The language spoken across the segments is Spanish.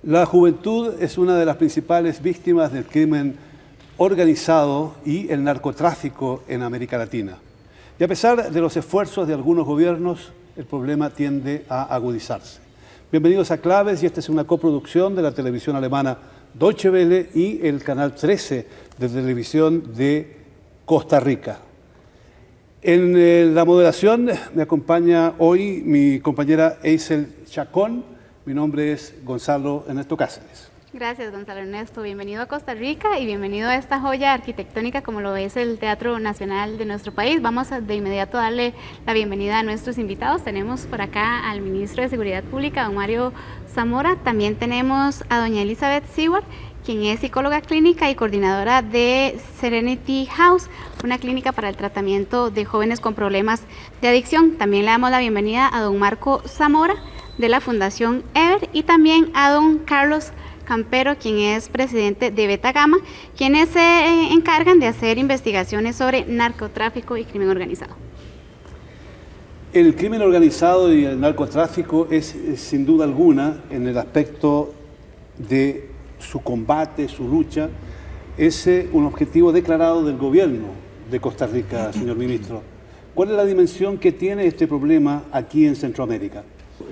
La juventud es una de las principales víctimas del crimen organizado y el narcotráfico en América Latina. Y a pesar de los esfuerzos de algunos gobiernos, el problema tiende a agudizarse. Bienvenidos a Claves, y esta es una coproducción de la televisión alemana Deutsche Welle y el canal 13 de televisión de Costa Rica. En la moderación me acompaña hoy mi compañera Eisel Chacón. Mi nombre es Gonzalo Ernesto Cáceres. Gracias, Gonzalo Ernesto. Bienvenido a Costa Rica y bienvenido a esta joya arquitectónica como lo es el Teatro Nacional de nuestro país. Vamos de inmediato a darle la bienvenida a nuestros invitados. Tenemos por acá al ministro de Seguridad Pública, don Mario Zamora. También tenemos a doña Elizabeth Seward, quien es psicóloga clínica y coordinadora de Serenity House, una clínica para el tratamiento de jóvenes con problemas de adicción. También le damos la bienvenida a don Marco Zamora, de la Fundación Ever, y también a don Carlos Campero, quien es presidente de Beta Gamma, quienes se encargan de hacer investigaciones sobre narcotráfico y crimen organizado. El crimen organizado y el narcotráfico es, sin duda alguna, en el aspecto de su combate, su lucha, es un objetivo declarado del gobierno de Costa Rica, señor ministro. ¿Cuál es la dimensión que tiene este problema aquí en Centroamérica?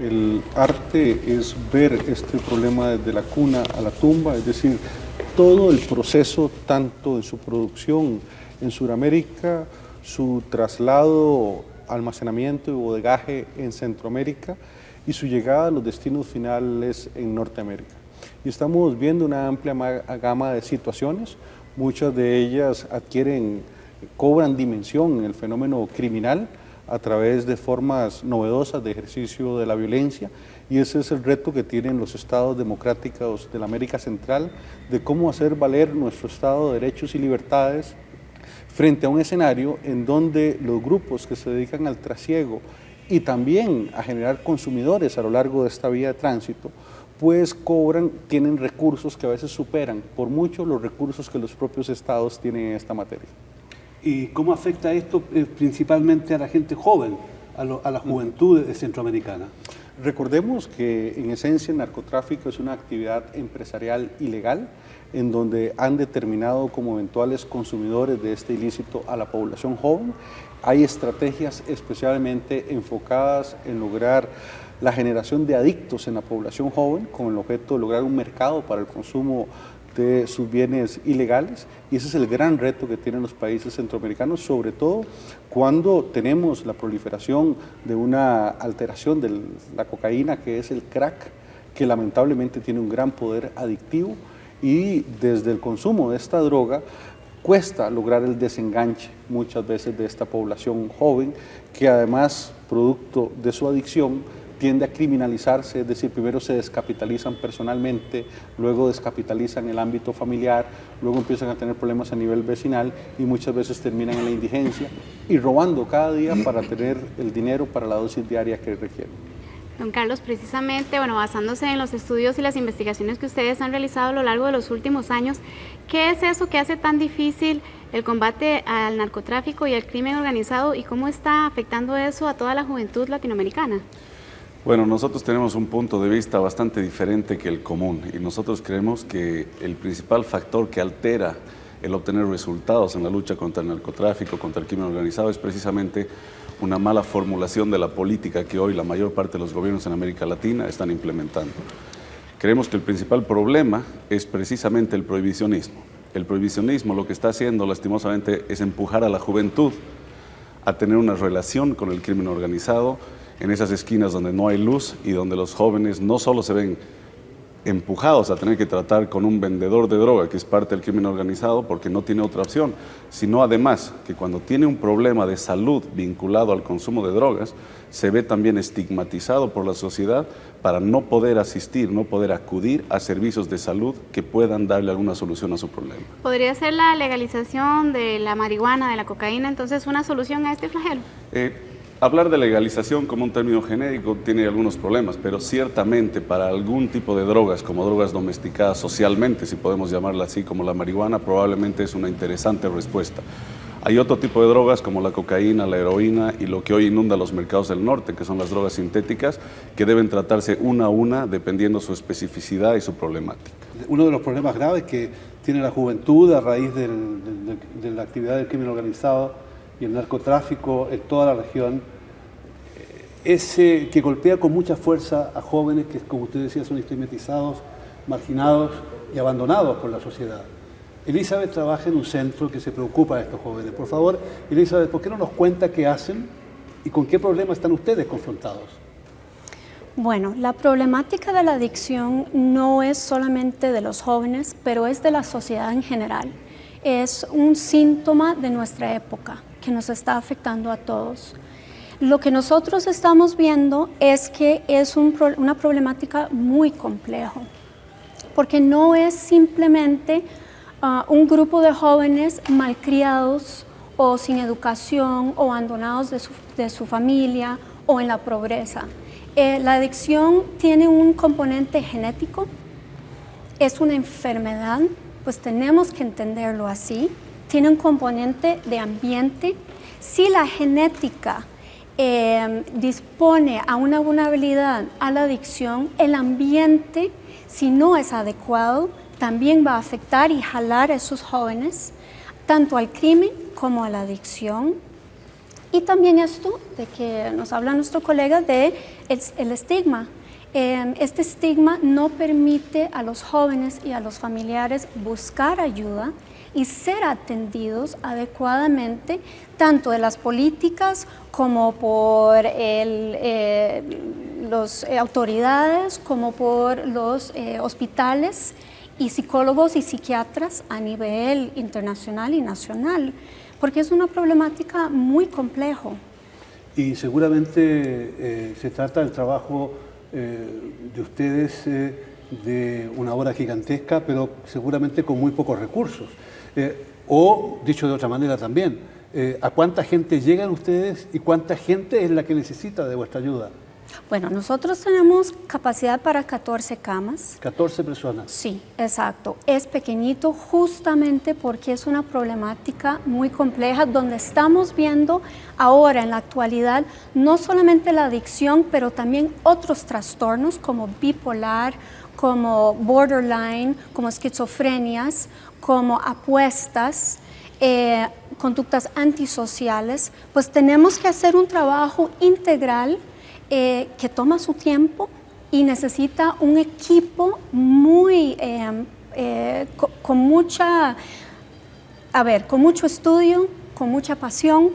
El arte es ver este problema desde la cuna a la tumba, es decir, todo el proceso, tanto de su producción en Sudamérica, su traslado, almacenamiento y bodegaje en Centroamérica y su llegada a los destinos finales en Norteamérica. Y estamos viendo una amplia gama de situaciones, muchas de ellas cobran dimensión en el fenómeno criminal, a través de formas novedosas de ejercicio de la violencia, y ese es el reto que tienen los estados democráticos de la América Central, de cómo hacer valer nuestro Estado de derechos y libertades frente a un escenario en donde los grupos que se dedican al trasiego y también a generar consumidores a lo largo de esta vía de tránsito, pues tienen recursos que a veces superan por mucho los recursos que los propios estados tienen en esta materia. ¿Y cómo afecta esto principalmente a la gente joven, a la juventud centroamericana? Recordemos que en esencia el narcotráfico es una actividad empresarial ilegal en donde han determinado como eventuales consumidores de este ilícito a la población joven. Hay estrategias especialmente enfocadas en lograr la generación de adictos en la población joven con el objeto de lograr un mercado para el consumo de sus bienes ilegales, y ese es el gran reto que tienen los países centroamericanos, sobre todo cuando tenemos la proliferación de una alteración de la cocaína, que es el crack, que lamentablemente tiene un gran poder adictivo, y desde el consumo de esta droga cuesta lograr el desenganche muchas veces de esta población joven, que además, producto de su adicción, tiende a criminalizarse, es decir, primero se descapitalizan personalmente, luego descapitalizan el ámbito familiar, luego empiezan a tener problemas a nivel vecinal y muchas veces terminan en la indigencia y robando cada día para tener el dinero para la dosis diaria que requieren. Don Carlos, precisamente, basándose en los estudios y las investigaciones que ustedes han realizado a lo largo de los últimos años, ¿qué es eso que hace tan difícil el combate al narcotráfico y al crimen organizado, y cómo está afectando eso a toda la juventud latinoamericana? Bueno, nosotros tenemos un punto de vista bastante diferente que el común, y nosotros creemos que el principal factor que altera el obtener resultados en la lucha contra el narcotráfico, contra el crimen organizado, es precisamente una mala formulación de la política que hoy la mayor parte de los gobiernos en América Latina están implementando. Creemos que el principal problema es precisamente el prohibicionismo. El prohibicionismo lo que está haciendo lastimosamente es empujar a la juventud a tener una relación con el crimen organizado en esas esquinas donde no hay luz y donde los jóvenes no solo se ven empujados a tener que tratar con un vendedor de droga, que es parte del crimen organizado, porque no tiene otra opción, sino además que cuando tiene un problema de salud vinculado al consumo de drogas, se ve también estigmatizado por la sociedad para no poder asistir, no poder acudir a servicios de salud que puedan darle alguna solución a su problema. ¿Podría ser la legalización de la marihuana, de la cocaína, entonces una solución a este flagelo? Hablar de legalización como un término genérico tiene algunos problemas, pero ciertamente para algún tipo de drogas, como drogas domesticadas socialmente, si podemos llamarla así, como la marihuana, probablemente es una interesante respuesta. Hay otro tipo de drogas como la cocaína, la heroína y lo que hoy inunda los mercados del norte, que son las drogas sintéticas, que deben tratarse una a una dependiendo su especificidad y su problemática. Uno de los problemas graves que tiene la juventud a raíz de la actividad del crimen organizado y el narcotráfico en toda la región es que golpea con mucha fuerza a jóvenes que, como usted decía, son estigmatizados, marginados y abandonados por la sociedad. Elizabeth trabaja en un centro que se preocupa de estos jóvenes. Por favor, Elizabeth, ¿por qué no nos cuenta qué hacen y con qué problemas están ustedes confrontados? Bueno, la problemática de la adicción no es solamente de los jóvenes, pero es de la sociedad en general. Es un síntoma de nuestra época que nos está afectando a todos. Lo que nosotros estamos viendo es que es una problemática muy compleja, porque no es simplemente un grupo de jóvenes malcriados o sin educación o abandonados de su familia o en la pobreza. La adicción tiene un componente genético, es una enfermedad, pues tenemos que entenderlo así. Tiene un componente de ambiente. Si la genética dispone a una vulnerabilidad a la adicción, el ambiente, si no es adecuado, también va a afectar y jalar a esos jóvenes, tanto al crimen como a la adicción. Y también esto de que nos habla nuestro colega de el estigma. Este estigma no permite a los jóvenes y a los familiares buscar ayuda y ser atendidos adecuadamente, tanto de las políticas como por las autoridades, como por los hospitales y psicólogos y psiquiatras a nivel internacional y nacional, porque es una problemática muy compleja. Y seguramente se trata del trabajo de ustedes de una obra gigantesca, pero seguramente con muy pocos recursos. O, dicho de otra manera también, ¿a cuánta gente llegan ustedes y cuánta gente es la que necesita de vuestra ayuda? Bueno, nosotros tenemos capacidad para 14 camas. 14 personas. Sí, exacto. Es pequeñito justamente porque es una problemática muy compleja donde estamos viendo ahora en la actualidad no solamente la adicción, pero también otros trastornos como bipolar, como borderline, como esquizofrenias, como apuestas, conductas antisociales. Pues tenemos que hacer un trabajo integral que toma su tiempo y necesita un equipo muy con mucho estudio, con mucha pasión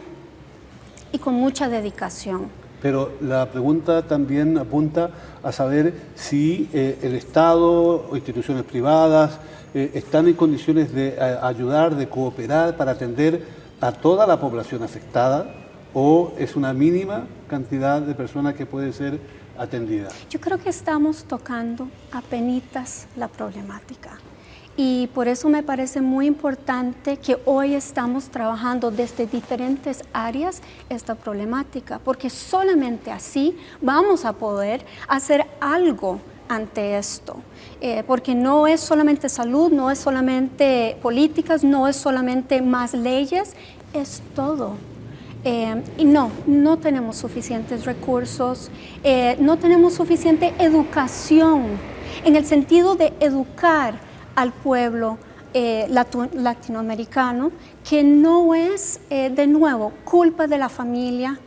y con mucha dedicación. Pero la pregunta también apunta a saber si el Estado o instituciones privadas están en condiciones de ayudar, de cooperar para atender a toda la población afectada, o es una mínima cantidad de personas que puede ser atendida. Yo creo que estamos tocando apenitas la problemática y por eso me parece muy importante que hoy estamos trabajando desde diferentes áreas esta problemática, porque solamente así vamos a poder hacer algo ante esto, porque no es solamente salud, no es solamente políticas, no es solamente más leyes, es todo. Y no tenemos suficientes recursos, no tenemos suficiente educación, en el sentido de educar al pueblo latinoamericano, que no es, de nuevo, culpa de la familia,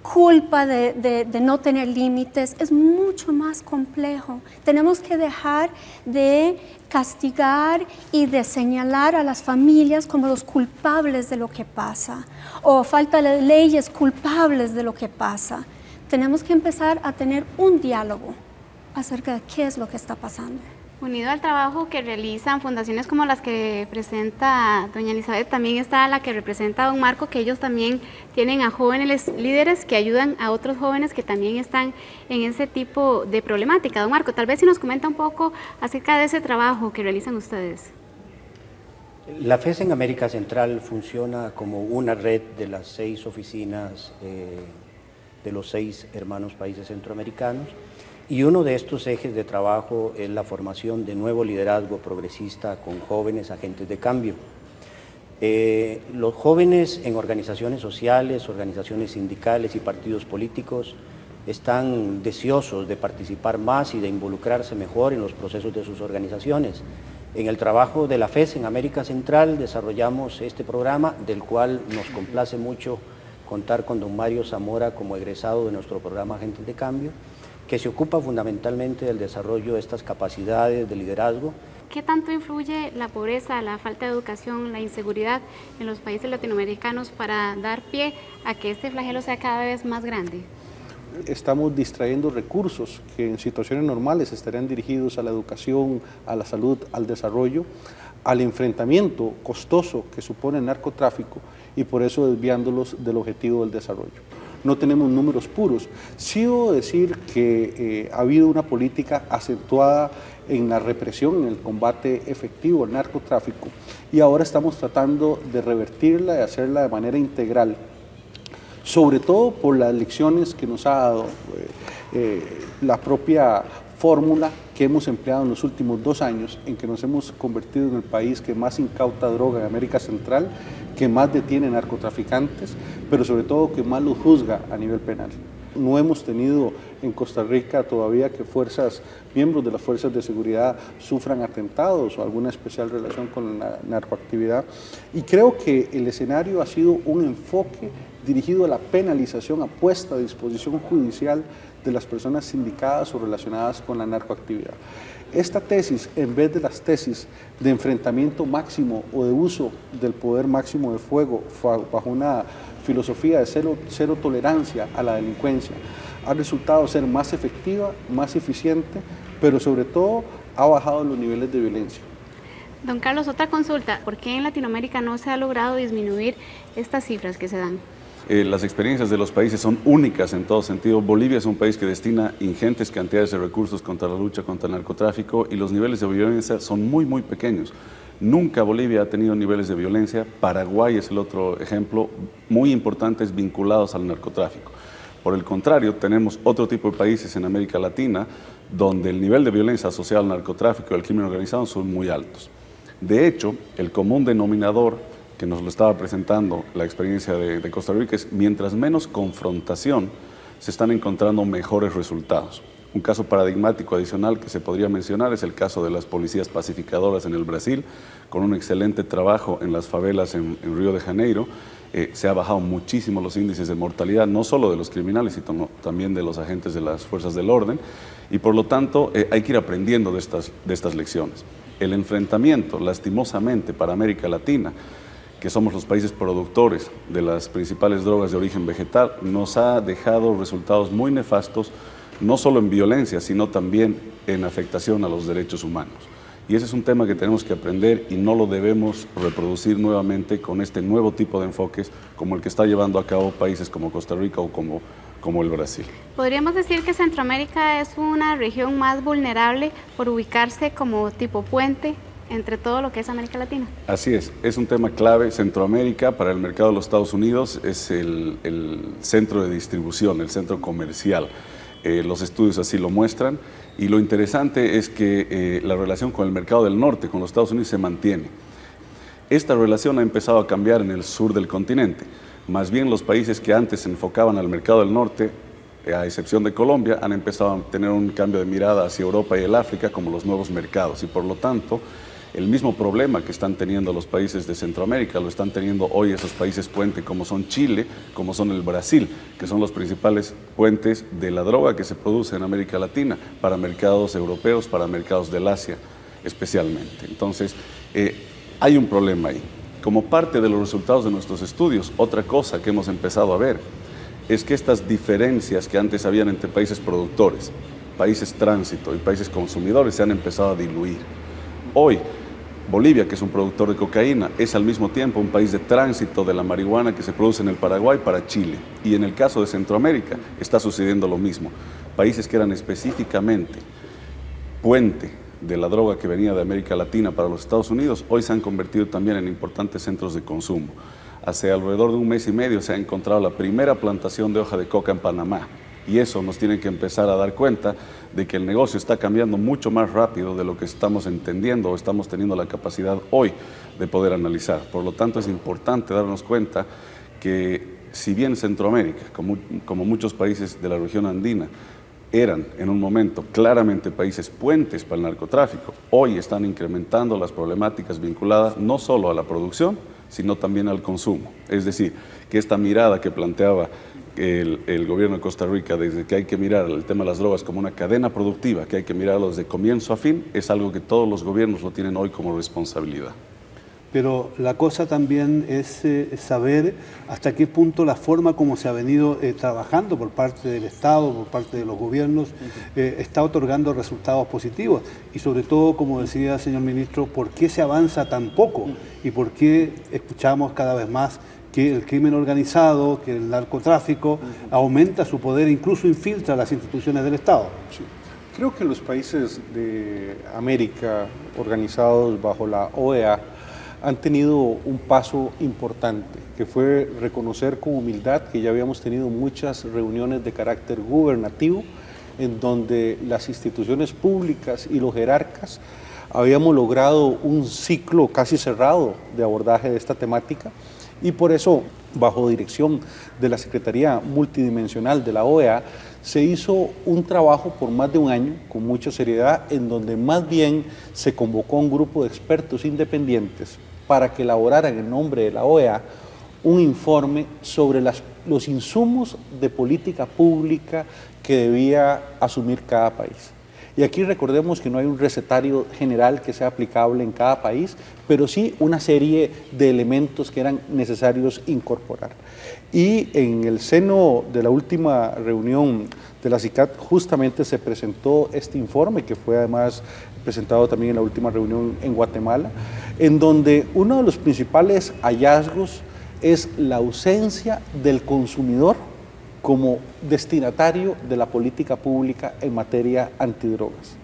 culpa de no tener límites, es mucho más complejo. Tenemos que dejar de castigar y de señalar a las familias como los culpables de lo que pasa, o falta de leyes culpables de lo que pasa. Tenemos que empezar a tener un diálogo acerca de qué es lo que está pasando. Unido al trabajo que realizan fundaciones como las que presenta doña Elizabeth, también está la que representa a don Marco, que ellos también tienen a jóvenes líderes que ayudan a otros jóvenes que también están en ese tipo de problemática. Don Marco, tal vez si nos comenta un poco acerca de ese trabajo que realizan ustedes. La FES en América Central funciona como una red de las 6 oficinas de los 6 hermanos países centroamericanos. Y uno de estos ejes de trabajo es la formación de nuevo liderazgo progresista con jóvenes agentes de cambio. Los jóvenes en organizaciones sociales, organizaciones sindicales y partidos políticos están deseosos de participar más y de involucrarse mejor en los procesos de sus organizaciones. En el trabajo de la FES en América Central desarrollamos este programa, del cual nos complace mucho contar con don Mario Zamora como egresado de nuestro programa Agentes de Cambio, que se ocupa fundamentalmente del desarrollo de estas capacidades de liderazgo. ¿Qué tanto influye la pobreza, la falta de educación, la inseguridad en los países latinoamericanos para dar pie a que este flagelo sea cada vez más grande? Estamos distrayendo recursos que en situaciones normales estarían dirigidos a la educación, a la salud, al desarrollo, al enfrentamiento costoso que supone el narcotráfico y por eso desviándolos del objetivo del desarrollo. No tenemos números puros. Sí debo decir que ha habido una política acentuada en la represión, en el combate efectivo al narcotráfico y ahora estamos tratando de revertirla y hacerla de manera integral, sobre todo por las lecciones que nos ha dado la propia fórmula que hemos empleado en los últimos 2 años, en que nos hemos convertido en el país que más incauta droga en América Central, que más detiene narcotraficantes, pero sobre todo que más los juzga a nivel penal. No hemos tenido en Costa Rica todavía que miembros de las fuerzas de seguridad sufran atentados o alguna especial relación con la narcoactividad. Y creo que el escenario ha sido un enfoque dirigido a la penalización, a puesta a disposición judicial de las personas sindicadas o relacionadas con la narcoactividad. Esta tesis, en vez de las tesis de enfrentamiento máximo o de uso del poder máximo de fuego bajo una filosofía de cero tolerancia a la delincuencia, ha resultado ser más efectiva, más eficiente, pero sobre todo ha bajado los niveles de violencia. Don Carlos, otra consulta, ¿por qué en Latinoamérica no se ha logrado disminuir estas cifras que se dan? Las experiencias de los países son únicas en todo sentido. Bolivia es un país que destina ingentes cantidades de recursos contra la lucha contra el narcotráfico y los niveles de violencia son muy pequeños. Nunca Bolivia ha tenido niveles de violencia. Paraguay es el otro ejemplo, muy importantes vinculados al narcotráfico. Por el contrario, tenemos otro tipo de países en América Latina donde el nivel de violencia asociado al narcotráfico y al crimen organizado son muy altos. De hecho, el común denominador que nos lo estaba presentando la experiencia de Costa Rica es mientras menos confrontación se están encontrando mejores resultados. Un caso paradigmático adicional que se podría mencionar es el caso de las policías pacificadoras en el Brasil, con un excelente trabajo en las favelas en Río de Janeiro. Se ha bajado muchísimo los índices de mortalidad, no solo de los criminales, sino también de los agentes de las fuerzas del orden, y por lo tanto hay que ir aprendiendo de estas lecciones. El enfrentamiento, lastimosamente para América Latina, que somos los países productores de las principales drogas de origen vegetal, nos ha dejado resultados muy nefastos, no solo en violencia, sino también en afectación a los derechos humanos. Y ese es un tema que tenemos que aprender y no lo debemos reproducir nuevamente con este nuevo tipo de enfoques como el que está llevando a cabo países como Costa Rica o como el Brasil. ¿Podríamos decir que Centroamérica es una región más vulnerable por ubicarse como tipo puente entre todo lo que es América Latina? Así es un tema clave. Centroamérica para el mercado de los Estados Unidos es el centro de distribución, el centro comercial. Los estudios así lo muestran y lo interesante es que la relación con el mercado del norte, con los Estados Unidos, se mantiene. Esta relación ha empezado a cambiar en el sur del continente. Más bien los países que antes se enfocaban al mercado del norte, a excepción de Colombia, han empezado a tener un cambio de mirada hacia Europa y el África como los nuevos mercados y por lo tanto el mismo problema que están teniendo los países de Centroamérica lo están teniendo hoy esos países puente como son Chile, como son el Brasil, que son los principales puentes de la droga que se produce en América Latina para mercados europeos, para mercados del Asia especialmente. Entonces, hay un problema ahí. Como parte de los resultados de nuestros estudios, otra cosa que hemos empezado a ver es que estas diferencias que antes habían entre países productores, países tránsito y países consumidores se han empezado a diluir. Hoy, Bolivia, que es un productor de cocaína, es al mismo tiempo un país de tránsito de la marihuana que se produce en el Paraguay para Chile. Y en el caso de Centroamérica está sucediendo lo mismo. Países que eran específicamente puente de la droga que venía de América Latina para los Estados Unidos, hoy se han convertido también en importantes centros de consumo. Hace alrededor de un mes y medio se ha encontrado la primera plantación de hoja de coca en Panamá. Y eso nos tiene que empezar a dar cuenta de que el negocio está cambiando mucho más rápido de lo que estamos entendiendo o estamos teniendo la capacidad hoy de poder analizar. Por lo tanto, es importante darnos cuenta que si bien Centroamérica, como muchos países de la región andina, eran en un momento claramente países puentes para el narcotráfico, hoy están incrementando las problemáticas vinculadas no solo a la producción, sino también al consumo. Es decir, que esta mirada que planteaba el gobierno de Costa Rica, desde que hay que mirar el tema de las drogas como una cadena productiva, que hay que mirarlos de comienzo a fin, es algo que todos los gobiernos lo tienen hoy como responsabilidad. Pero la cosa también es saber hasta qué punto la forma como se ha venido trabajando por parte del Estado, por parte de los gobiernos, está otorgando resultados positivos. Y sobre todo, como decía el señor ministro, ¿por qué se avanza tan poco? ¿Y por qué escuchamos cada vez más que el crimen organizado, que el narcotráfico aumenta su poder e incluso infiltra las instituciones del Estado? Sí. Creo que los países de América organizados bajo la OEA han tenido un paso importante, que fue reconocer con humildad que ya habíamos tenido muchas reuniones de carácter gubernativo, en donde las instituciones públicas y los jerarcas habíamos logrado un ciclo casi cerrado de abordaje de esta temática, y por eso, bajo dirección de la Secretaría Multidimensional de la OEA, se hizo un trabajo por más de un año, con mucha seriedad, en donde más bien se convocó a un grupo de expertos independientes para que elaboraran en nombre de la OEA un informe sobre los insumos de política pública que debía asumir cada país. Y aquí recordemos que no hay un recetario general que sea aplicable en cada país, pero sí una serie de elementos que eran necesarios incorporar. Y en el seno de la última reunión de la CICAT justamente se presentó este informe, que fue además presentado también en la última reunión en Guatemala, en donde uno de los principales hallazgos es la ausencia del consumidor como destinatario de la política pública en materia antidrogas.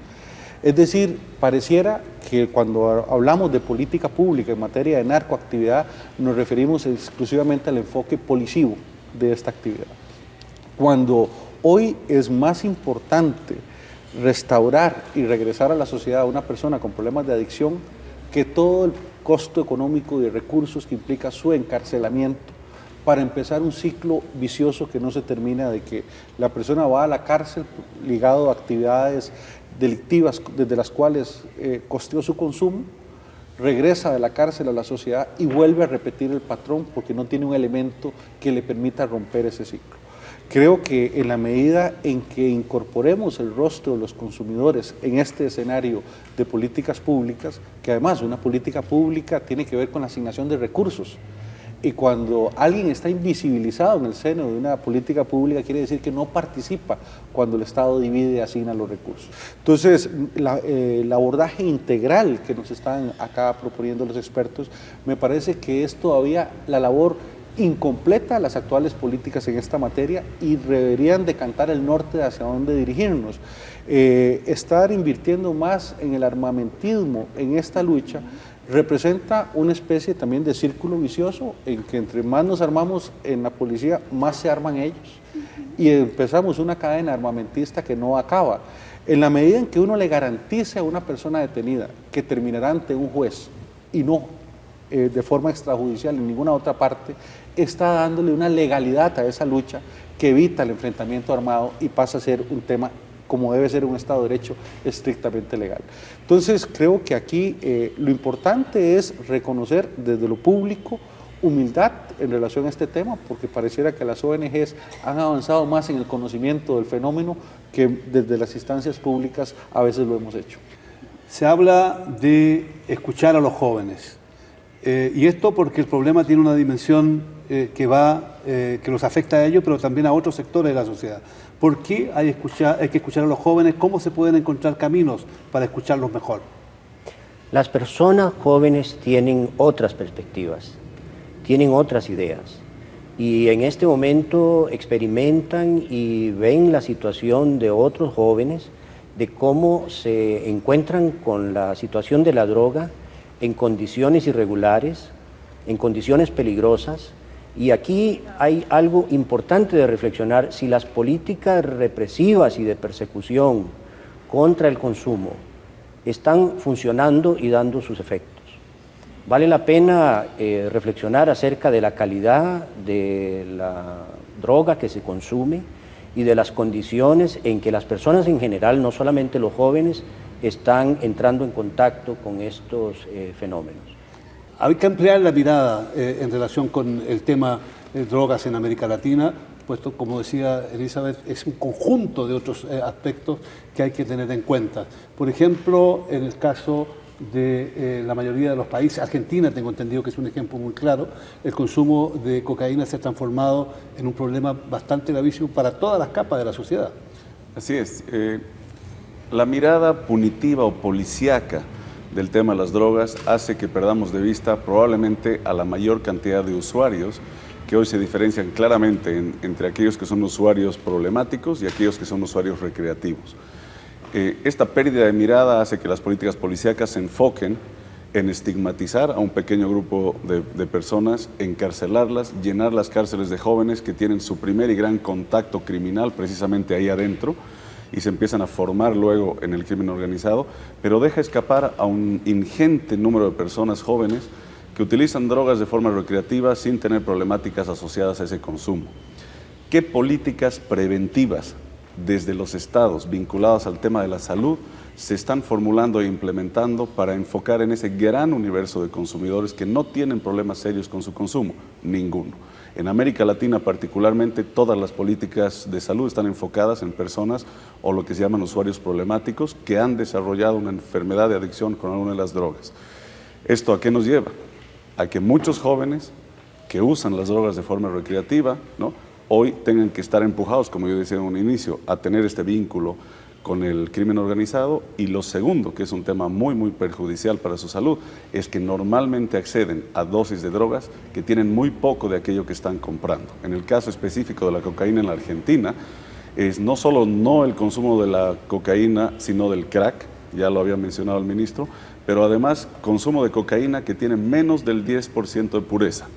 Es decir, pareciera que cuando hablamos de política pública en materia de narcoactividad nos referimos exclusivamente al enfoque policivo de esta actividad. Cuando hoy es más importante restaurar y regresar a la sociedad a una persona con problemas de adicción que todo el costo económico y de recursos que implica su encarcelamiento, para empezar un ciclo vicioso que no se termina, de que la persona va a la cárcel ligado a actividades delictivas desde las cuales costeó su consumo, regresa de la cárcel a la sociedad y vuelve a repetir el patrón porque no tiene un elemento que le permita romper ese ciclo. Creo que en la medida en que incorporemos el rostro de los consumidores en este escenario de políticas públicas, que además una política pública tiene que ver con la asignación de recursos, y cuando alguien está invisibilizado en el seno de una política pública, quiere decir que no participa cuando el Estado divide y asigna los recursos. Entonces, el abordaje integral que nos están acá proponiendo los expertos, me parece que es todavía la labor incompleta de las actuales políticas en esta materia y deberían decantar el norte hacia dónde dirigirnos. Estar invirtiendo más en el armamentismo en esta lucha representa una especie también de círculo vicioso en que entre más nos armamos en la policía, más se arman ellos y empezamos una cadena armamentista que no acaba. En la medida en que uno le garantice a una persona detenida que terminará ante un juez y no de forma extrajudicial en ninguna otra parte, está dándole una legalidad a esa lucha que evita el enfrentamiento armado y pasa a ser un tema, como debe ser un Estado de Derecho, estrictamente legal. Entonces, creo que aquí lo importante es reconocer desde lo público humildad en relación a este tema, porque pareciera que las ONGs han avanzado más en el conocimiento del fenómeno que desde las instancias públicas a veces lo hemos hecho. Se habla de escuchar a los jóvenes, y esto porque el problema tiene una dimensión que los afecta a ellos, pero también a otros sectores de la sociedad. ¿Por qué hay que escuchar a los jóvenes? ¿Cómo se pueden encontrar caminos para escucharlos mejor? Las personas jóvenes tienen otras perspectivas, tienen otras ideas y en este momento experimentan y ven la situación de otros jóvenes, de cómo se encuentran con la situación de la droga en condiciones irregulares, en condiciones peligrosas, Y aquí hay algo importante de reflexionar: si las políticas represivas y de persecución contra el consumo están funcionando y dando sus efectos. Vale la pena reflexionar acerca de la calidad de la droga que se consume y de las condiciones en que las personas en general, no solamente los jóvenes, están entrando en contacto con estos fenómenos. Hay que ampliar la mirada en relación con el tema de drogas en América Latina, puesto, como decía Elizabeth, es un conjunto de otros aspectos que hay que tener en cuenta. Por ejemplo, en el caso de la mayoría de los países, Argentina tengo entendido que es un ejemplo muy claro, el consumo de cocaína se ha transformado en un problema bastante gravísimo para todas las capas de la sociedad. Así es. La mirada punitiva o policíaca del tema de las drogas hace que perdamos de vista probablemente a la mayor cantidad de usuarios que hoy se diferencian claramente entre aquellos que son usuarios problemáticos y aquellos que son usuarios recreativos. Esta pérdida de mirada hace que las políticas policíacas se enfoquen en estigmatizar a un pequeño grupo de personas, encarcelarlas, llenar las cárceles de jóvenes que tienen su primer y gran contacto criminal precisamente ahí adentro, y se empiezan a formar luego en el crimen organizado, pero deja escapar a un ingente número de personas jóvenes que utilizan drogas de forma recreativa sin tener problemáticas asociadas a ese consumo. ¿Qué políticas preventivas desde los estados vinculadas al tema de la salud se están formulando e implementando para enfocar en ese gran universo de consumidores que no tienen problemas serios con su consumo? Ninguno. En América Latina particularmente, todas las políticas de salud están enfocadas en personas o lo que se llaman usuarios problemáticos que han desarrollado una enfermedad de adicción con alguna de las drogas. ¿Esto a qué nos lleva? A que muchos jóvenes que usan las drogas de forma recreativa, ¿no?, hoy tengan que estar empujados, como yo decía en un inicio, a tener este vínculo con el crimen organizado. Y lo segundo, que es un tema muy, muy perjudicial para su salud, es que normalmente acceden a dosis de drogas que tienen muy poco de aquello que están comprando. En el caso específico de la cocaína en la Argentina, es no solo no el consumo de la cocaína, sino del crack, ya lo había mencionado el ministro, pero además consumo de cocaína que tiene menos del 10% de pureza.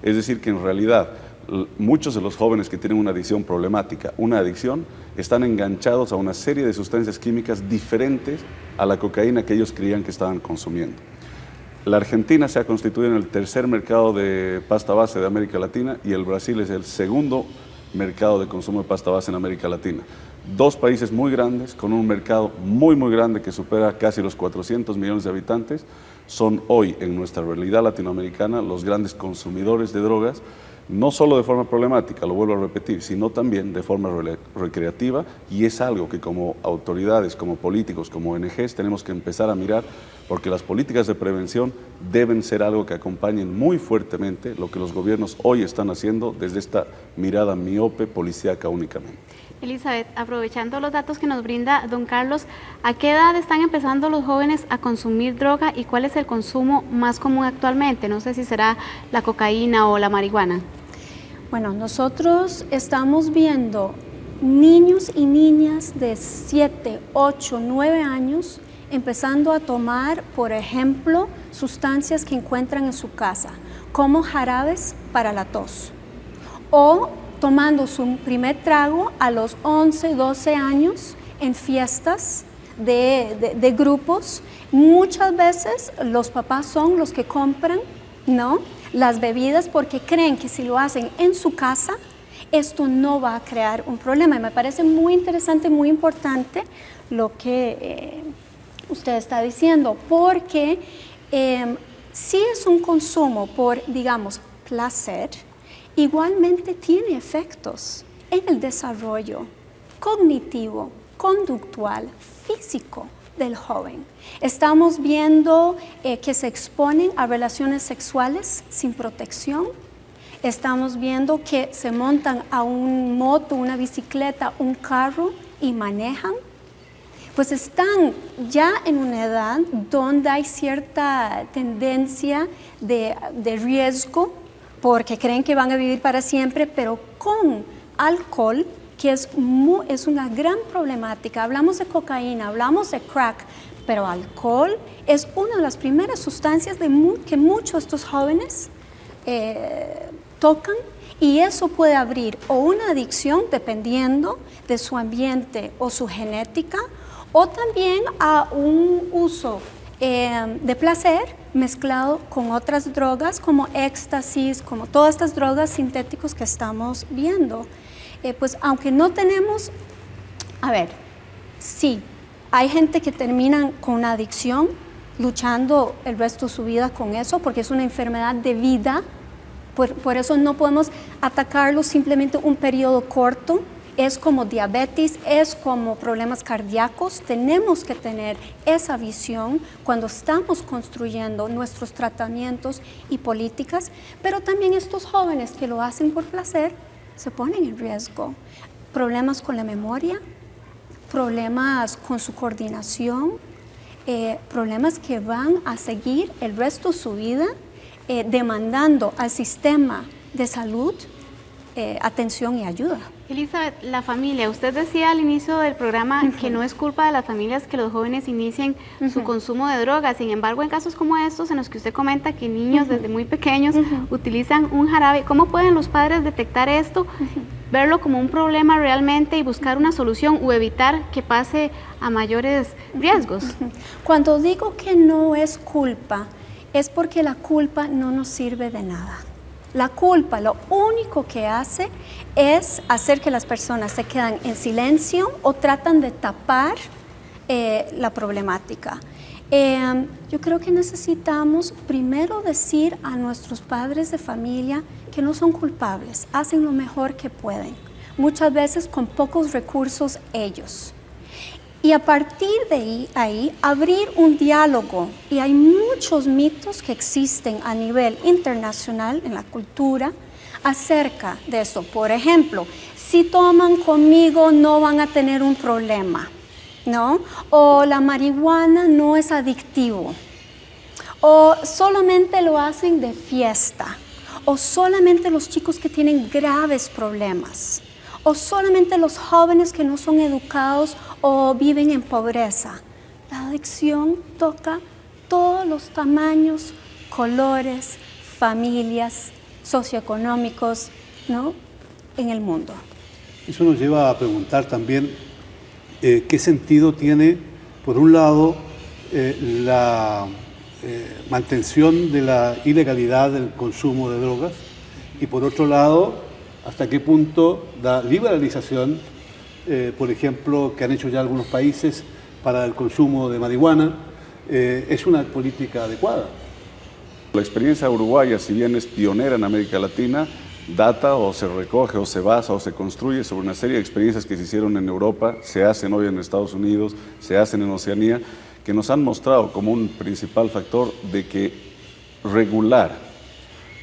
Es decir, que en realidad muchos de los jóvenes que tienen una adicción problemática, una adicción, están enganchados a una serie de sustancias químicas diferentes a la cocaína que ellos creían que estaban consumiendo. La Argentina se ha constituido en el tercer mercado de pasta base de América Latina y el Brasil es el segundo mercado de consumo de pasta base en América Latina. Dos países muy grandes, con un mercado muy, muy grande que supera casi los 400 millones de habitantes, son hoy en nuestra realidad latinoamericana los grandes consumidores de drogas, no solo de forma problemática, lo vuelvo a repetir, sino también de forma recreativa, y es algo que como autoridades, como políticos, como ONGs tenemos que empezar a mirar, porque las políticas de prevención deben ser algo que acompañen muy fuertemente lo que los gobiernos hoy están haciendo desde esta mirada miope policíaca únicamente. Elizabeth, aprovechando los datos que nos brinda don Carlos, ¿a qué edad están empezando los jóvenes a consumir droga y cuál es el consumo más común actualmente? No sé si será la cocaína o la marihuana. Bueno, nosotros estamos viendo niños y niñas de 7, 8, 9 años empezando a tomar, por ejemplo, sustancias que encuentran en su casa, como jarabes para la tos, o tomando su primer trago a los 11, 12 años en fiestas de grupos. Muchas veces los papás son los que compran, ¿no?, las bebidas porque creen que si lo hacen en su casa, esto no va a crear un problema. Y me parece muy interesante, muy importante lo que usted está diciendo, porque si es un consumo por, digamos, placer, igualmente tiene efectos en el desarrollo cognitivo, conductual, físico del joven. Estamos viendo que se exponen a relaciones sexuales sin protección. Estamos viendo que se montan a un moto, una bicicleta, un carro y manejan. Pues están ya en una edad donde hay cierta tendencia de riesgo porque creen que van a vivir para siempre, pero con alcohol, que es una gran problemática. Hablamos de cocaína, hablamos de crack, pero alcohol es una de las primeras sustancias que muchos de estos jóvenes tocan, y eso puede abrir o una adicción dependiendo de su ambiente o su genética, o también a un uso de placer mezclado con otras drogas como éxtasis, como todas estas drogas sintéticas que estamos viendo. Pues aunque no tenemos, a ver, sí, hay gente que termina con una adicción, luchando el resto de su vida con eso, porque es una enfermedad de vida. Por eso no podemos atacarlo simplemente un periodo corto. Es como diabetes, es como problemas cardíacos. Tenemos que tener esa visión cuando estamos construyendo nuestros tratamientos y políticas, pero también estos jóvenes que lo hacen por placer se ponen en riesgo. Problemas con la memoria, problemas con su coordinación, problemas que van a seguir el resto de su vida demandando al sistema de salud atención y ayuda. Elizabeth, la familia, usted decía al inicio del programa que no es culpa de las familias que los jóvenes inicien su consumo de drogas. Sin embargo, en casos como estos, en los que usted comenta que niños desde muy pequeños utilizan un jarabe, ¿cómo pueden los padres detectar esto, verlo como un problema realmente y buscar una solución o evitar que pase a mayores riesgos? Cuando digo que no es culpa, es porque la culpa no nos sirve de nada. La culpa lo único que hace es hacer que las personas se quedan en silencio o tratan de tapar la problemática. Yo creo que necesitamos primero decir a nuestros padres de familia que no son culpables, hacen lo mejor que pueden, muchas veces con pocos recursos ellos. Y a partir de ahí, abrir un diálogo. Y hay muchos mitos que existen a nivel internacional en la cultura acerca de esto. Por ejemplo, si toman conmigo no van a tener un problema, ¿no? O la marihuana no es adictivo. O solamente lo hacen de fiesta. O solamente los chicos que tienen graves problemas. O solamente los jóvenes que no son educados o viven en pobreza. La adicción toca todos los tamaños, colores, familias, socioeconómicos, ¿no?, en el mundo. Eso nos lleva a preguntar también qué sentido tiene, por un lado, la mantención de la ilegalidad del consumo de drogas y, por otro lado, hasta qué punto la liberalización, por ejemplo, que han hecho ya algunos países para el consumo de marihuana, es una política adecuada. La experiencia uruguaya, si bien es pionera en América Latina, data o se recoge o se basa o se construye sobre una serie de experiencias que se hicieron en Europa, se hacen hoy en Estados Unidos, se hacen en Oceanía, que nos han mostrado como un principal factor de que regular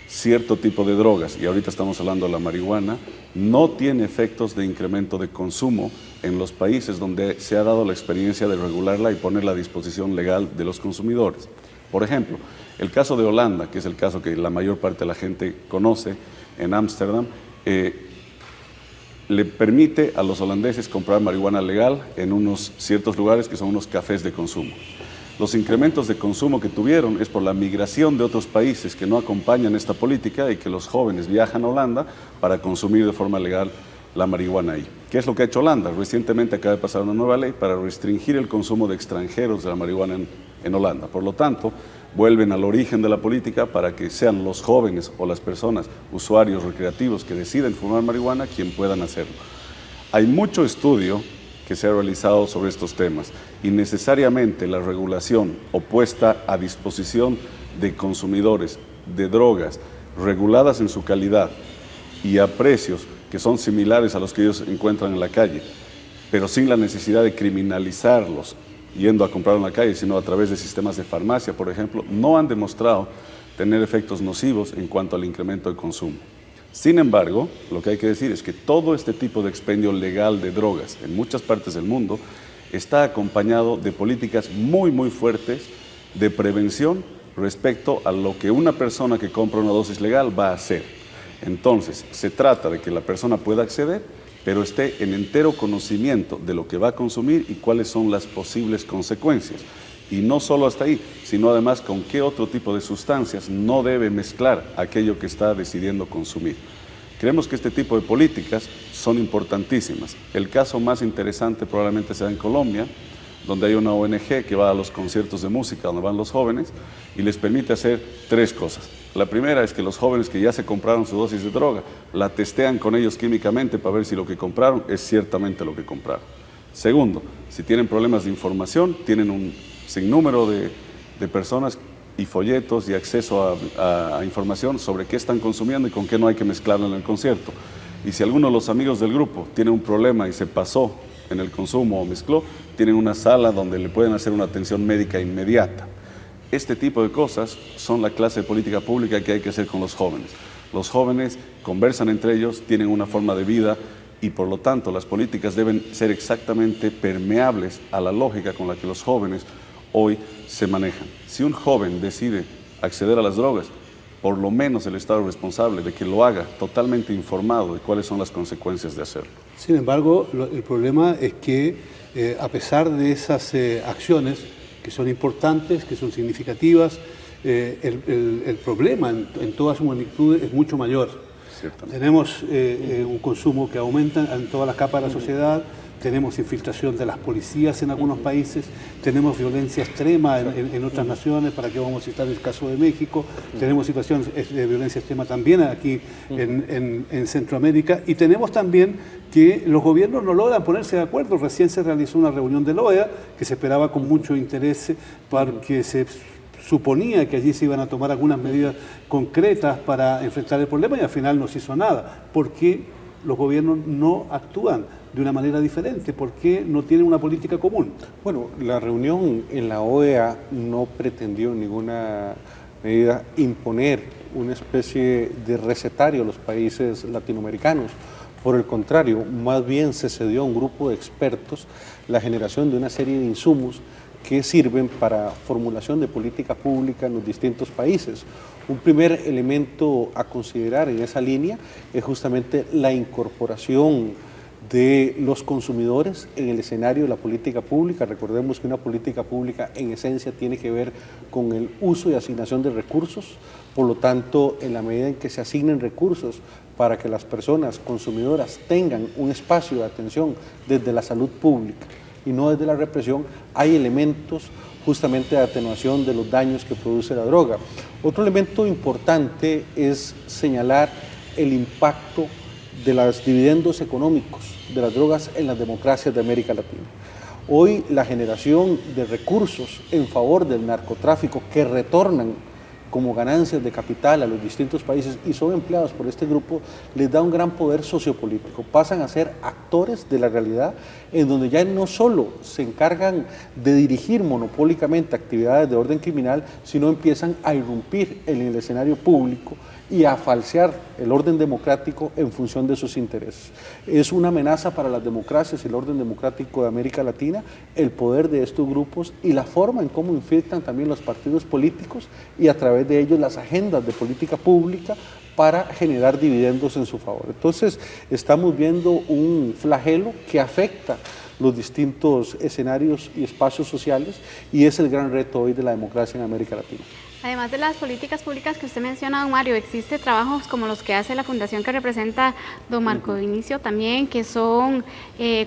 cierto tipo de drogas, y ahorita estamos hablando de la marihuana, no tiene efectos de incremento de consumo en los países donde se ha dado la experiencia de regularla y ponerla a disposición legal de los consumidores. Por ejemplo, el caso de Holanda, que es el caso que la mayor parte de la gente conoce, en Ámsterdam, le permite a los holandeses comprar marihuana legal en unos ciertos lugares que son unos cafés de consumo. Los incrementos de consumo que tuvieron es por la migración de otros países que no acompañan esta política y que los jóvenes viajan a Holanda para consumir de forma legal la marihuana ahí. ¿Qué es lo que ha hecho Holanda? Recientemente acaba de pasar una nueva ley para restringir el consumo de extranjeros de la marihuana en Holanda. Por lo tanto, vuelven al origen de la política para que sean los jóvenes o las personas, usuarios recreativos que deciden fumar marihuana, quien puedan hacerlo. Hay mucho estudio que se ha realizado sobre estos temas y necesariamente la regulación o puesta a disposición de consumidores de drogas reguladas en su calidad y a precios que son similares a los que ellos encuentran en la calle, pero sin la necesidad de criminalizarlos yendo a comprar en la calle, sino a través de sistemas de farmacia, por ejemplo, no han demostrado tener efectos nocivos en cuanto al incremento de consumo. Sin embargo, lo que hay que decir es que todo este tipo de expendio legal de drogas en muchas partes del mundo está acompañado de políticas muy fuertes de prevención respecto a lo que una persona que compra una dosis legal va a hacer. Entonces, se trata de que la persona pueda acceder, pero esté en entero conocimiento de lo que va a consumir y cuáles son las posibles consecuencias. Y no solo hasta ahí, sino además con qué otro tipo de sustancias no debe mezclar aquello que está decidiendo consumir. Creemos que este tipo de políticas son importantísimas. El caso más interesante probablemente sea en Colombia, donde hay una ONG que va a los conciertos de música, donde van los jóvenes, y les permite hacer 3 cosas. La primera es que los jóvenes que ya se compraron su dosis de droga, la testean con ellos químicamente para ver si lo que compraron es ciertamente lo que compraron. Segundo, si tienen problemas de información, tienen un sinnúmero de personas y folletos y acceso a información sobre qué están consumiendo y con qué no hay que mezclarlo en el concierto. Y si alguno de los amigos del grupo tiene un problema y se pasó en el consumo o mezcló, tienen una sala donde le pueden hacer una atención médica inmediata. Este tipo de cosas son la clase de política pública que hay que hacer con los jóvenes. Los jóvenes conversan entre ellos, tienen una forma de vida y por lo tanto las políticas deben ser exactamente permeables a la lógica con la que los jóvenes hoy se manejan. Si un joven decide acceder a las drogas, por lo menos el Estado es responsable de que lo haga totalmente informado de cuáles son las consecuencias de hacerlo. Sin embargo, el problema es que a pesar de esas acciones que son importantes, que son significativas, el problema en toda su magnitud es mucho mayor. Tenemos un consumo que aumenta en todas las capas de la sociedad, tenemos infiltración de las policías en algunos países, tenemos violencia extrema en otras naciones, para que vamos a citar el caso de México, tenemos situaciones de violencia extrema también aquí en Centroamérica, y tenemos también que los gobiernos no logran ponerse de acuerdo. Recién se realizó una reunión de la OEA que se esperaba con mucho interés porque se suponía que allí se iban a tomar algunas medidas concretas para enfrentar el problema y al final no se hizo nada. ¿Por qué los gobiernos no actúan de una manera diferente? ¿Por qué no tienen una política común? Bueno, la reunión en la OEA no pretendió en ninguna medida imponer una especie de recetario a los países latinoamericanos. Por el contrario, más bien se cedió a un grupo de expertos la generación de una serie de insumos que sirven para formulación de política pública en los distintos países. Un primer elemento a considerar en esa línea es justamente la incorporación de los consumidores en el escenario de la política pública. Recordemos que una política pública en esencia tiene que ver con el uso y asignación de recursos, por lo tanto, en la medida en que se asignen recursos para que las personas consumidoras tengan un espacio de atención desde la salud pública y no desde la represión, hay elementos justamente de atenuación de los daños que produce la droga. Otro elemento importante es señalar el impacto de los dividendos económicos de las drogas en las democracias de América Latina. Hoy la generación de recursos en favor del narcotráfico que retornan como ganancias de capital a los distintos países y son empleados por este grupo, les da un gran poder sociopolítico. Pasan a ser actores de la realidad en donde ya no solo se encargan de dirigir monopólicamente actividades de orden criminal, sino empiezan a irrumpir en el escenario público y a falsear el orden democrático en función de sus intereses. Es una amenaza para las democracias y el orden democrático de América Latina el poder de estos grupos y la forma en cómo infiltran también los partidos políticos y a través de ellos las agendas de política pública para generar dividendos en su favor. Entonces estamos viendo un flagelo que afecta los distintos escenarios y espacios sociales y es el gran reto hoy de la democracia en América Latina. Además de las políticas públicas que usted menciona, don Mario, existe trabajos como los que hace la fundación que representa don Marco Vinicio también, que son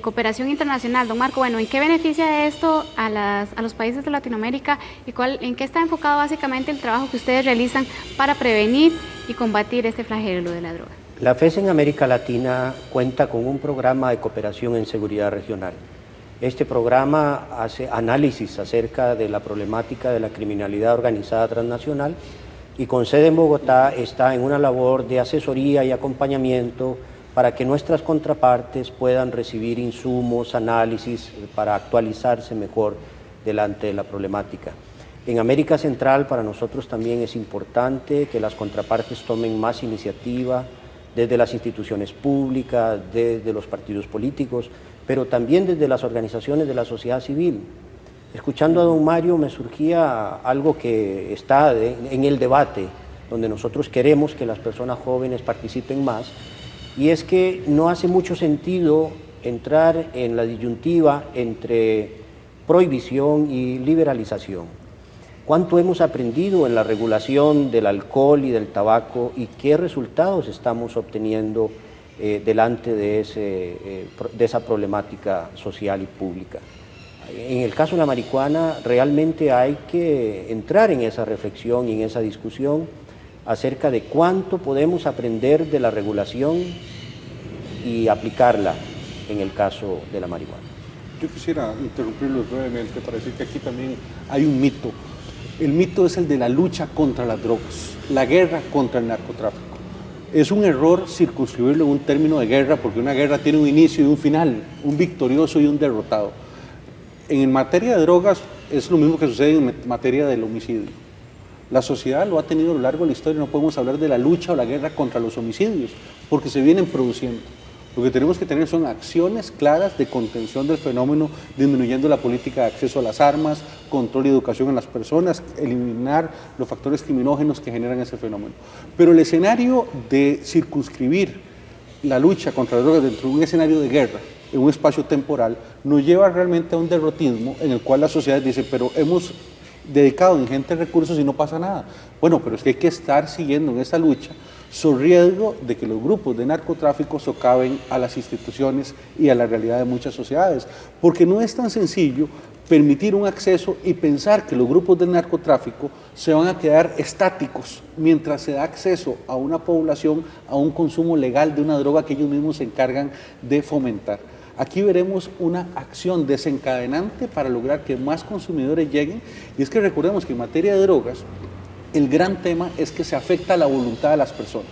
cooperación internacional. Don Marco, bueno, ¿en qué beneficia esto a los países de Latinoamérica y en qué está enfocado básicamente el trabajo que ustedes realizan para prevenir y combatir este flagelo de la droga? La FES en América Latina cuenta con un programa de cooperación en seguridad regional. Este programa hace análisis acerca de la problemática de la criminalidad organizada transnacional y con sede en Bogotá está en una labor de asesoría y acompañamiento para que nuestras contrapartes puedan recibir insumos, análisis para actualizarse mejor delante de la problemática. En América Central para nosotros también es importante que las contrapartes tomen más iniciativa desde las instituciones públicas, desde los partidos políticos, pero también desde las organizaciones de la sociedad civil. Escuchando a don Mario me surgía algo que está en el debate, donde nosotros queremos que las personas jóvenes participen más, y es que no hace mucho sentido entrar en la disyuntiva entre prohibición y liberalización. ¿Cuánto hemos aprendido en la regulación del alcohol y del tabaco y qué resultados estamos obteniendo delante de esa problemática social y pública? En el caso de la marihuana, realmente hay que entrar en esa reflexión y en esa discusión acerca de cuánto podemos aprender de la regulación y aplicarla en el caso de la marihuana. Yo quisiera interrumpirlos brevemente para decir que aquí también hay un mito. El mito es el de la lucha contra las drogas, la guerra contra el narcotráfico. Es un error circunscribirlo en un término de guerra, porque una guerra tiene un inicio y un final, un victorioso y un derrotado. En materia de drogas es lo mismo que sucede en materia del homicidio. La sociedad lo ha tenido a lo largo de la historia, no podemos hablar de la lucha o la guerra contra los homicidios, porque se vienen produciendo. Lo que tenemos que tener son acciones claras de contención del fenómeno, disminuyendo la política de acceso a las armas, control y educación en las personas, eliminar los factores criminógenos que generan ese fenómeno. Pero el escenario de circunscribir la lucha contra las drogas dentro de un escenario de guerra, en un espacio temporal, nos lleva realmente a un derrotismo en el cual la sociedad dice, pero hemos dedicado ingentes recursos y no pasa nada. Bueno, pero es que hay que estar siguiendo en esa lucha, sobre riesgo de que los grupos de narcotráfico socaven a las instituciones y a la realidad de muchas sociedades, porque no es tan sencillo permitir un acceso y pensar que los grupos del narcotráfico se van a quedar estáticos mientras se da acceso a una población a un consumo legal de una droga que ellos mismos se encargan de fomentar. Aquí veremos una acción desencadenante para lograr que más consumidores lleguen, y es que recordemos que en materia de drogas, el gran tema es que se afecta la voluntad de las personas.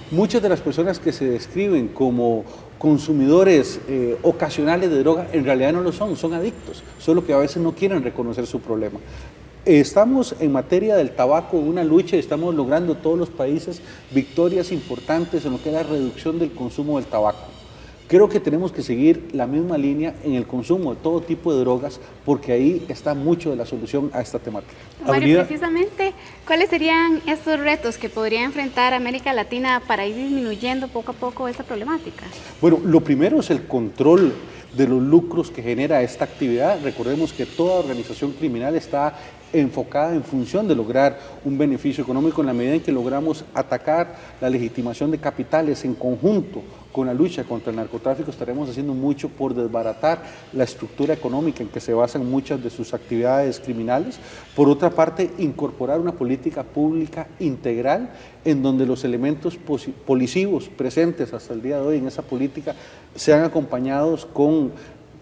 Muchas de las personas que se describen como consumidores ocasionales de droga, en realidad no lo son, son adictos, solo que a veces no quieren reconocer su problema. Estamos en materia del tabaco en una lucha y estamos logrando todos los países victorias importantes en lo que es la reducción del consumo del tabaco. Creo que tenemos que seguir la misma línea en el consumo de todo tipo de drogas, porque ahí está mucho de la solución a esta temática. Mario, precisamente, ¿cuáles serían estos retos que podría enfrentar América Latina para ir disminuyendo poco a poco esta problemática? Bueno, lo primero es el control de los lucros que genera esta actividad. Recordemos que toda organización criminal está enfocada en función de lograr un beneficio económico. En la medida en que logramos atacar la legitimación de capitales en conjunto con la lucha contra el narcotráfico, estaremos haciendo mucho por desbaratar la estructura económica en que se basan muchas de sus actividades criminales. Por otra parte, incorporar una política pública integral en donde los elementos policivos presentes hasta el día de hoy en esa política sean acompañados con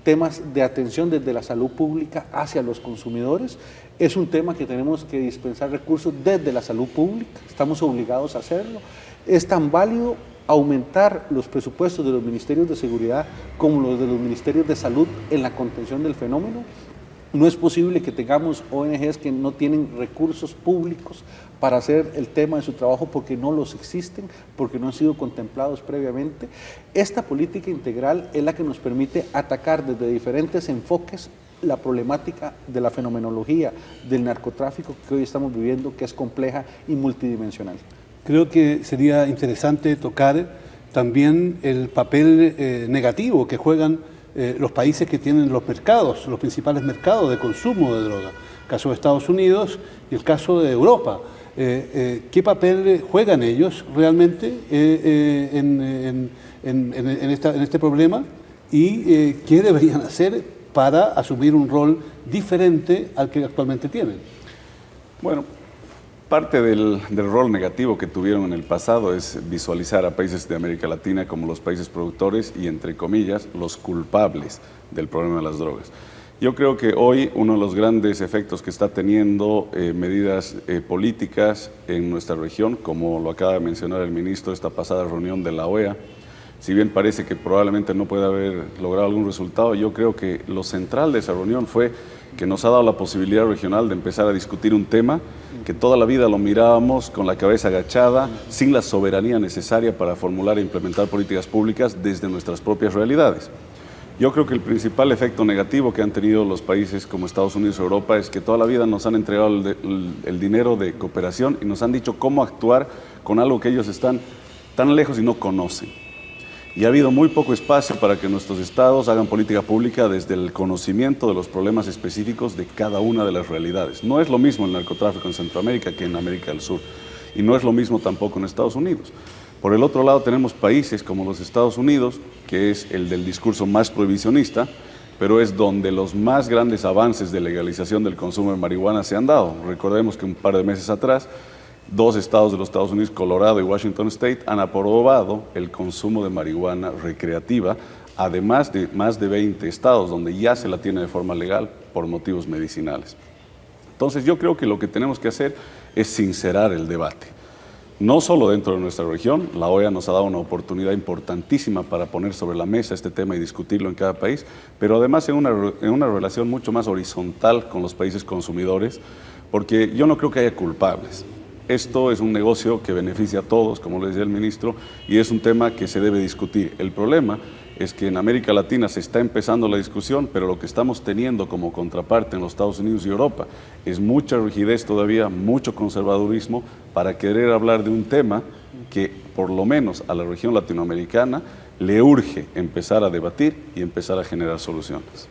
temas de atención desde la salud pública hacia los consumidores. Es un tema que tenemos que dispensar recursos desde la salud pública, estamos obligados a hacerlo. Es tan válido aumentar los presupuestos de los ministerios de seguridad como los de los ministerios de salud en la contención del fenómeno. No es posible que tengamos ONGs que no tienen recursos públicos para hacer el tema de su trabajo porque no los existen, porque no han sido contemplados previamente. Esta política integral es la que nos permite atacar desde diferentes enfoques la problemática de la fenomenología del narcotráfico que hoy estamos viviendo, que es compleja y multidimensional. Creo que sería interesante tocar también el papel negativo que juegan los países que tienen los mercados, los principales mercados de consumo de droga. El caso de Estados Unidos y el caso de Europa. ¿Qué papel juegan ellos realmente en este problema? ¿Y qué deberían hacer para asumir un rol diferente al que actualmente tienen? Bueno, parte del rol negativo que tuvieron en el pasado es visualizar a países de América Latina como los países productores y, entre comillas, los culpables del problema de las drogas. Yo creo que hoy uno de los grandes efectos que está teniendo medidas políticas en nuestra región, como lo acaba de mencionar el ministro, esta pasada reunión de la OEA, si bien parece que probablemente no puede haber logrado algún resultado, yo creo que lo central de esa reunión fue que nos ha dado la posibilidad regional de empezar a discutir un tema que toda la vida lo mirábamos con la cabeza agachada, sin la soberanía necesaria para formular e implementar políticas públicas desde nuestras propias realidades. Yo creo que el principal efecto negativo que han tenido los países como Estados Unidos o Europa es que toda la vida nos han entregado el dinero de cooperación y nos han dicho cómo actuar con algo que ellos están tan lejos y no conocen. y ha habido muy poco espacio para que nuestros estados hagan política pública desde el conocimiento de los problemas específicos de cada una de las realidades. No es lo mismo el narcotráfico en Centroamérica que en América del Sur, y no es lo mismo tampoco en Estados Unidos. Por el otro lado tenemos países como los Estados Unidos, que es el del discurso más prohibicionista, pero es donde los más grandes avances de legalización del consumo de marihuana se han dado. Recordemos que un par de meses atrás, 2 estados de los Estados Unidos, Colorado y Washington State, han aprobado el consumo de marihuana recreativa, además de más de 20 estados donde ya se la tiene de forma legal por motivos medicinales. Entonces yo creo que lo que tenemos que hacer es sincerar el debate. No solo dentro de nuestra región, la OEA nos ha dado una oportunidad importantísima para poner sobre la mesa este tema y discutirlo en cada país, pero además en una relación mucho más horizontal con los países consumidores, porque yo no creo que haya culpables. Esto es un negocio que beneficia a todos, como le decía el ministro, y es un tema que se debe discutir. El problema es que en América Latina se está empezando la discusión, pero lo que estamos teniendo como contraparte en los Estados Unidos y Europa es mucha rigidez todavía, mucho conservadurismo para querer hablar de un tema que por lo menos a la región latinoamericana le urge empezar a debatir y empezar a generar soluciones.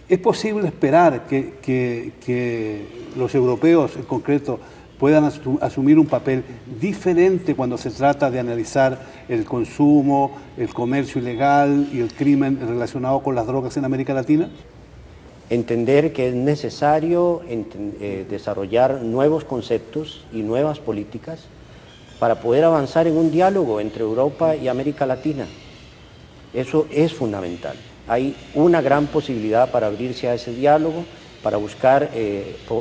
¿Es posible esperar que los europeos en concreto puedan asumir un papel diferente cuando se trata de analizar el consumo, el comercio ilegal y el crimen relacionado con las drogas en América Latina? Entender que es necesario desarrollar nuevos conceptos y nuevas políticas para poder avanzar en un diálogo entre Europa y América Latina. Eso es fundamental. Hay una gran posibilidad para abrirse a ese diálogo, para buscar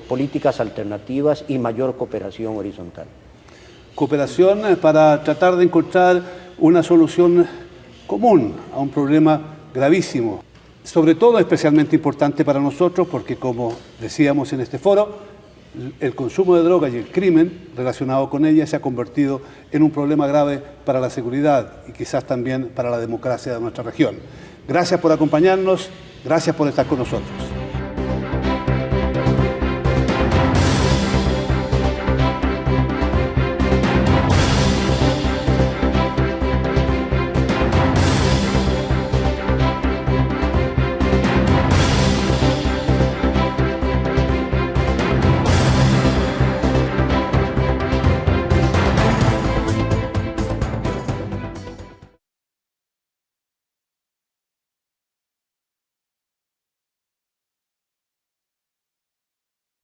políticas alternativas y mayor cooperación horizontal. Cooperación para tratar de encontrar una solución común a un problema gravísimo. Sobre todo especialmente importante para nosotros porque, como decíamos en este foro, el consumo de drogas y el crimen relacionado con ella se ha convertido en un problema grave para la seguridad y quizás también para la democracia de nuestra región. Gracias por acompañarnos, gracias por estar con nosotros.